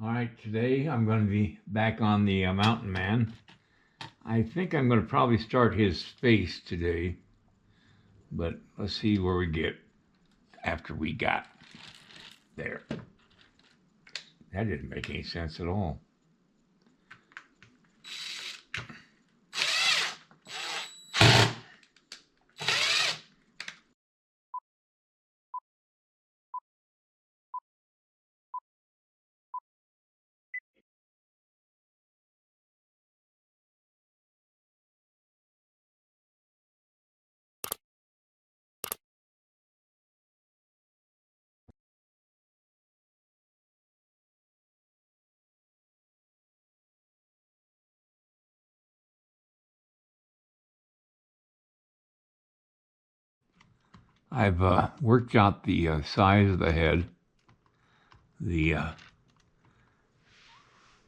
All right, today I'm going to be back on the Mountain Man. I think I'm going to probably start his face today, but let's see where we get after we got there. That didn't make any sense at all. I've worked out the size of the head, the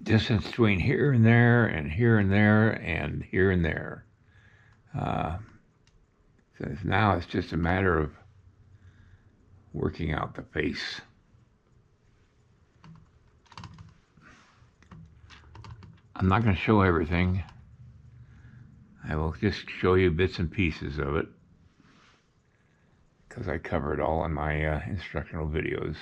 distance between here and there, and here and there, and here and there. So now it's just a matter of working out the face. I'm not going to show everything. I will just show you bits and pieces of it, because I cover it all in my instructional videos,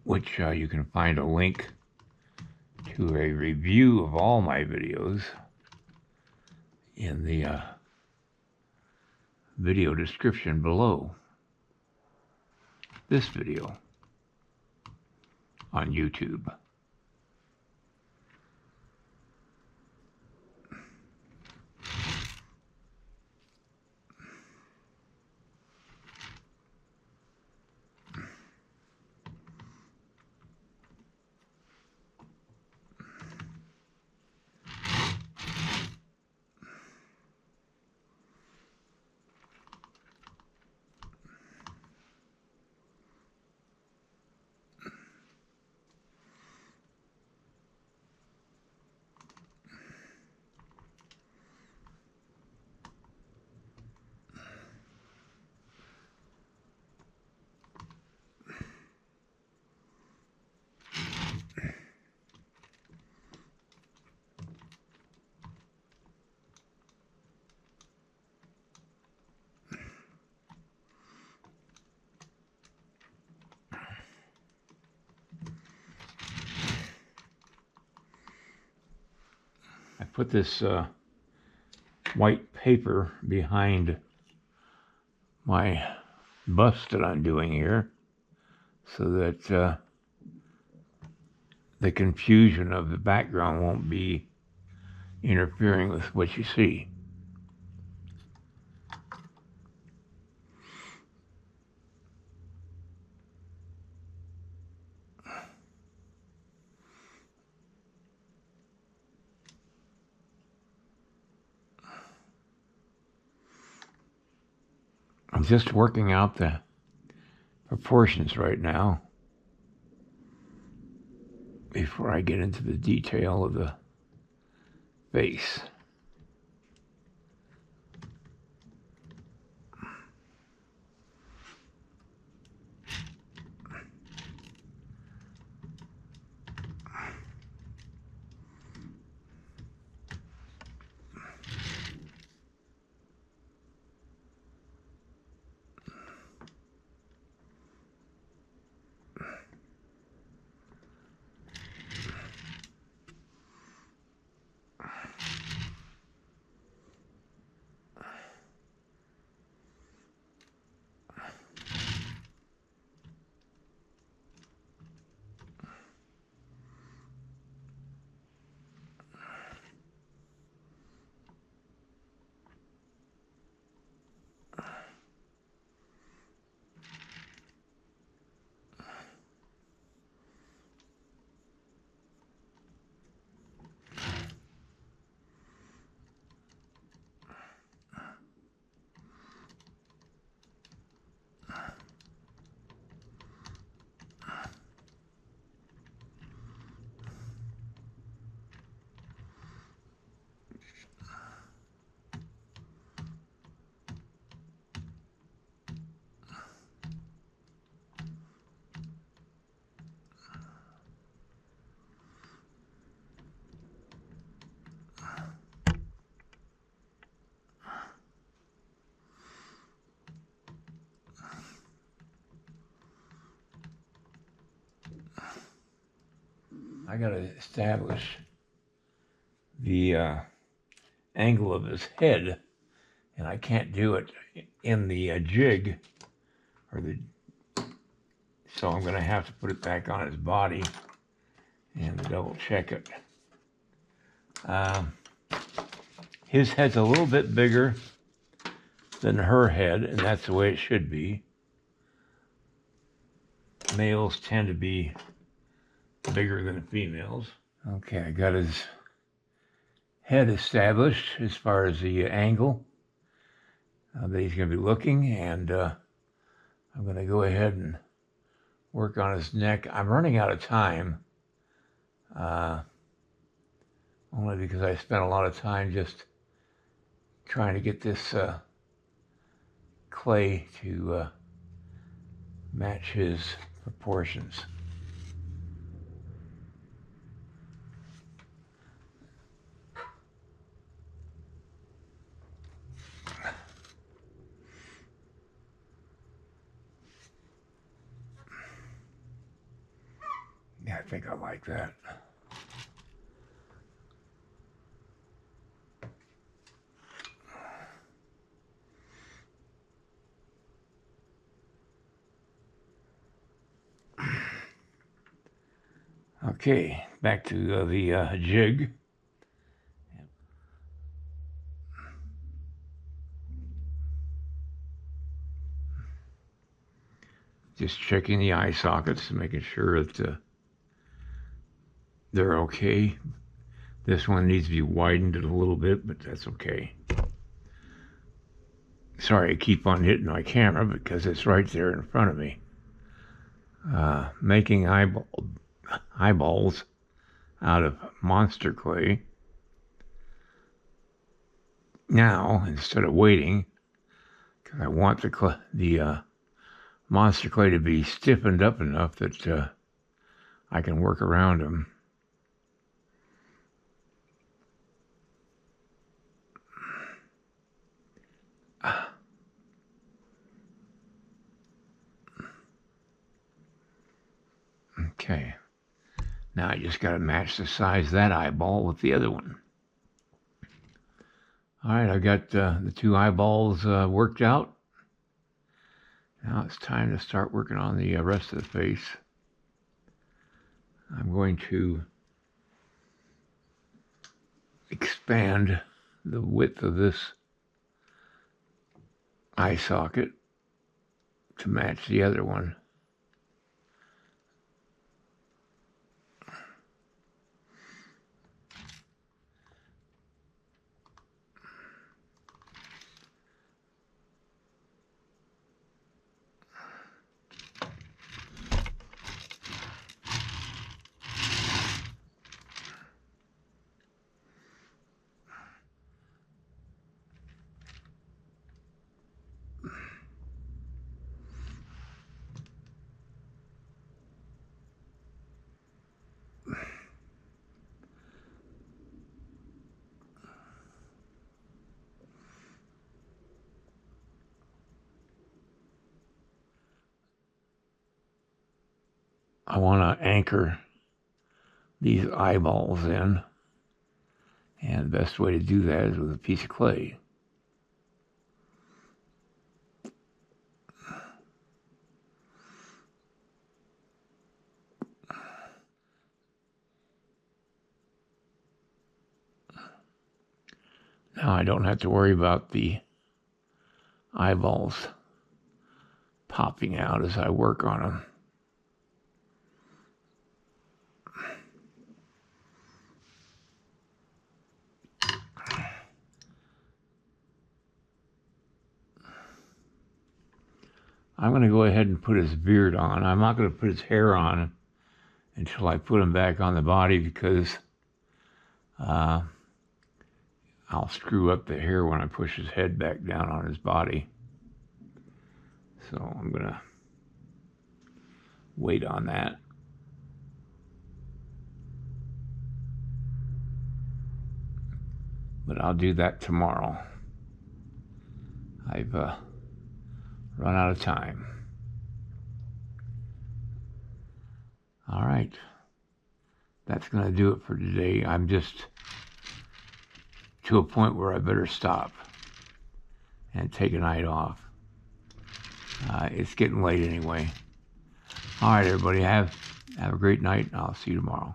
which you can find a link to a review of all my videos in the video description below this video on YouTube. I put this white paper behind my bust that I'm doing here so that the confusion of the background won't be interfering with what you see. I'm just working out the proportions right now before I get into the detail of the face. I got to establish the angle of his head, and I can't do it in the jig, so I'm going to have to put it back on his body and double check it. His head's a little bit bigger than her head, and that's the way it should be. Males tend to be bigger than females. Okay, I got his head established as far as the angle that he's going to be looking, and I'm going to go ahead and work on his neck. I'm running out of time, only because I spent a lot of time just trying to get this clay to match his proportions. Yeah, I think I like that. Okay, back to the jig. Just checking the eye sockets, making sure that they're okay. This one needs to be widened a little bit, but that's okay. Sorry, I keep on hitting my camera because it's right there in front of me. Making eyeballs out of monster clay. Now, instead of waiting, because I want the monster clay to be stiffened up enough that I can work around them. Okay, now I just got to match the size of that eyeball with the other one. All right, I got the two eyeballs worked out. Now it's time to start working on the rest of the face. I'm going to expand the width of this eye socket to match the other one. I want to anchor these eyeballs in, and the best way to do that is with a piece of clay. Now I don't have to worry about the eyeballs popping out as I work on them. I'm going to go ahead and put his beard on. I'm not going to put his hair on until I put him back on the body, because I'll screw up the hair when I push his head back down on his body. So I'm going to wait on that. But I'll do that tomorrow. I've run out of time. All right. that's going to do it for today. I'm just to a point where I better stop and take a night off. It's getting late anyway. All right, everybody, have a great night, and I'll see you tomorrow.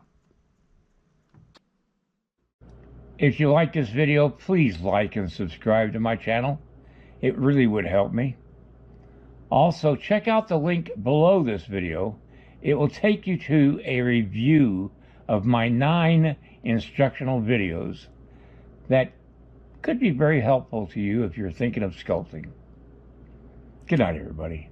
If you like this video, please like and subscribe to my channel. It really would help me. Also, check out the link below this video. It will take you to a review of my 9 instructional videos that could be very helpful to you if you're thinking of sculpting. Good night, everybody.